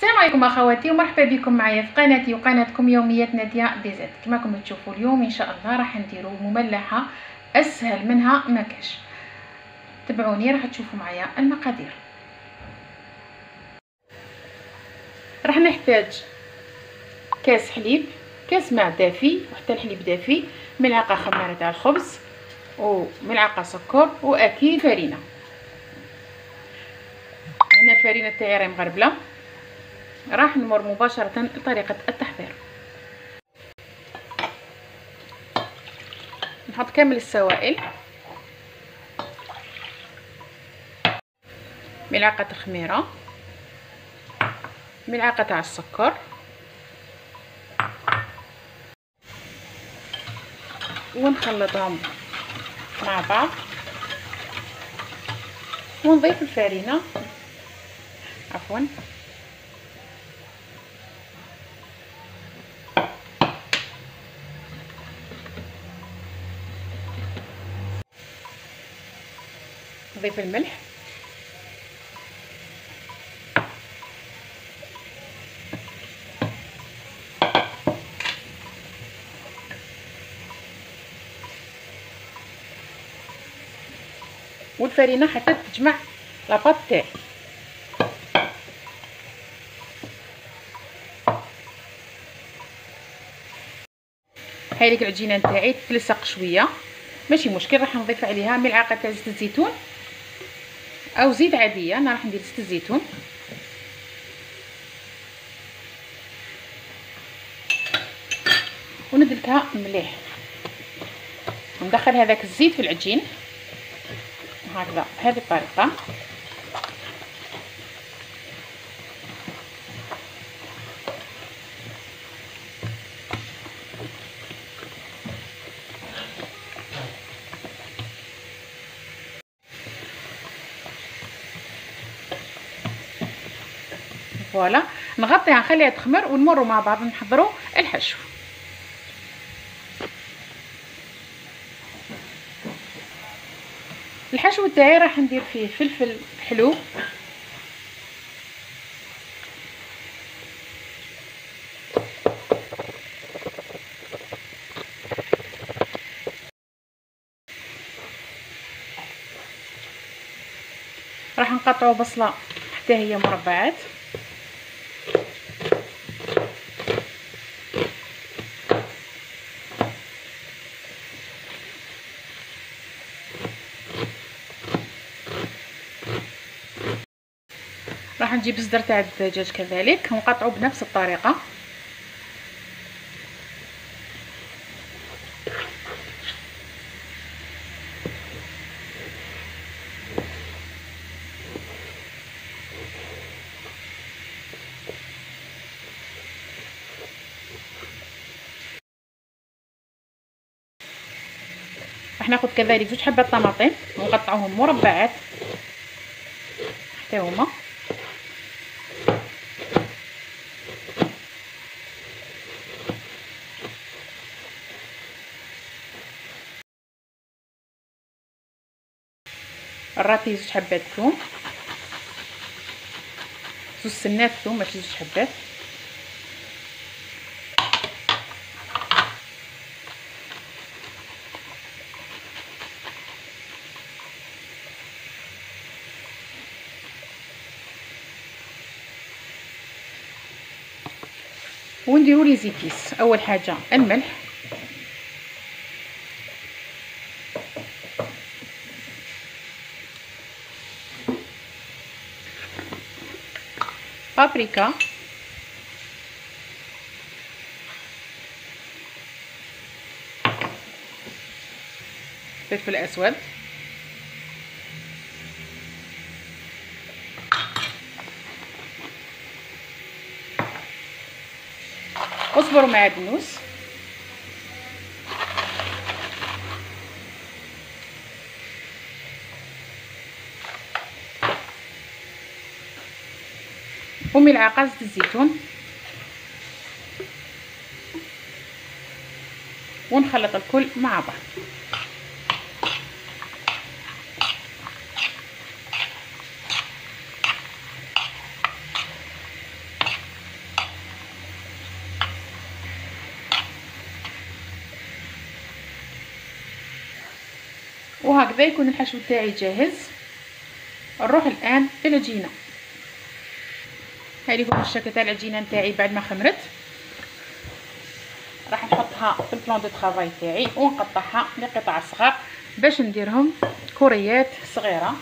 السلام عليكم اخواتي ومرحبا بكم معايا في قناتي وقناتكم يوميات ناديه دي زاد. كما راكم تشوفوا اليوم ان شاء الله راح نديروا مملحه اسهل منها ما كاش. تبعوني راح تشوفوا معايا المقادير. راح نحتاج كاس حليب، كاس ماء دافي وحتى الحليب دافي، ملعقه خميره تاع الخبز وملعقه سكر واكيد فرينه. هنا الفرينه تاعي راهي مغربله. راح نمر مباشره لطريقه التحضير. نحط كامل السوائل، ملعقه الخميره، ملعقه تاع السكر، ونخلطهم مع بعض ونضيف الفرينه نضيف الملح والفرينه حتى تجمع لاباط تاعي. هذيك العجينه نتاعي تلصق شويه ماشي مشكل. راح نضيف عليها ملعقه تاع زيت الزيتون او زيت عاديه. انا راح ندير زيت الزيتون وندلكها مليح وندخل هذاك الزيت في العجين هكذا بهذه الطريقه. فوالا نغطيها نخليها تخمر ونمروا مع بعض نحضروا الحشو. الحشو تاعي راح ندير فيه فلفل حلو، راح نقطعوا بصله حتى هي مربعات، راح نجيب صدر تاع الدجاج كذلك ونقطعه بنفس الطريقه. راح ناخذ كذلك 2 حبات طماطم ونقطعوهم مربعات حتى هما، الراتي 2 حبات ثوم، 2 سنات ثوم ماشي 2 حبات، ونديروا لي زيتيس. اول حاجه الملح، بابريكا، فلفل اسود، اصبروا معدنوس، وملعقه زيت الزيتون، ونخلط الكل مع بعض. وهكذا يكون الحشو تاعي جاهز. نروح الان للعجينه. هذه هو الشكل تاع العجينه نتاعي بعد ما خمرت. راح نحطها في البلان دو طرافاي تاعي ونقطعها لقطع صغار باش نديرهم كوريات صغيره.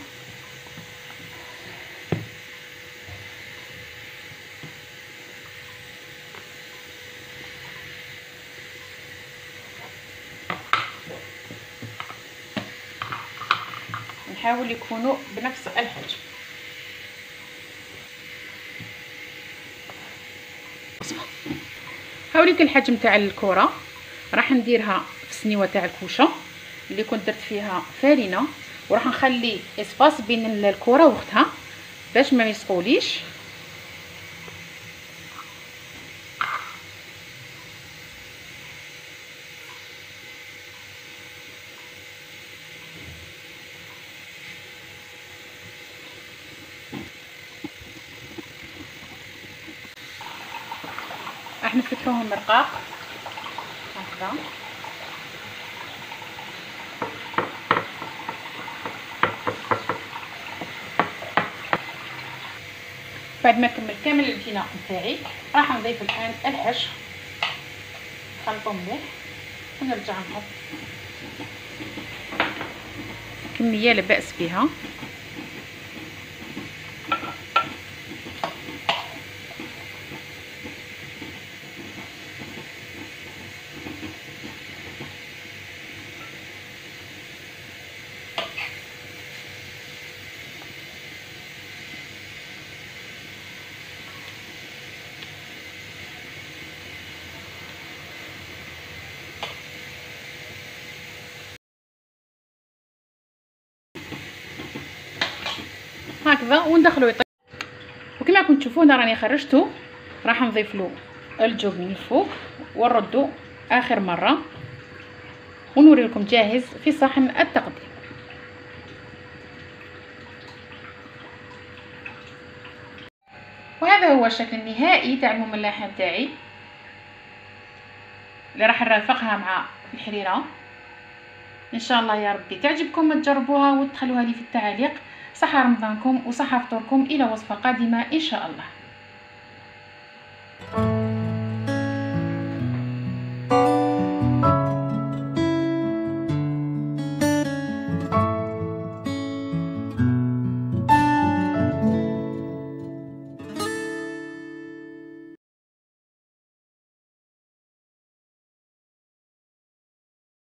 نحاول يكونوا بنفس الحجم. هاوليك الحجم تاع الكره. راح نديرها في السنيوه تاع الكوشه اللي كنت درت فيها فارينه، وراح نخلي اسباس بين الكره وختها باش ما يسقوليش. راح نفتحوهم رقاق هكذا. بعد ما نكمل كامل العجينه نتاعي راح نضيف الان الحشو، نخلطو مليح ونرجع نحط كميه لا باس بها. هكذا وندخلو يطيب. وكما راكم تشوفوا هنا راني خرجته. راح نضيف له الجبن من الفوق ونردو اخر مره ونوري لكم جاهز في صحن التقديم. وهذا هو الشكل النهائي تاع المملحه تاعي اللي راح نرافقها مع الحريره. ان شاء الله يا ربي تعجبكم تجربوها وتخلوها لي في التعاليق. صحة رمضانكم وصحة فطوركم. الى وصفة قادمة ان شاء الله.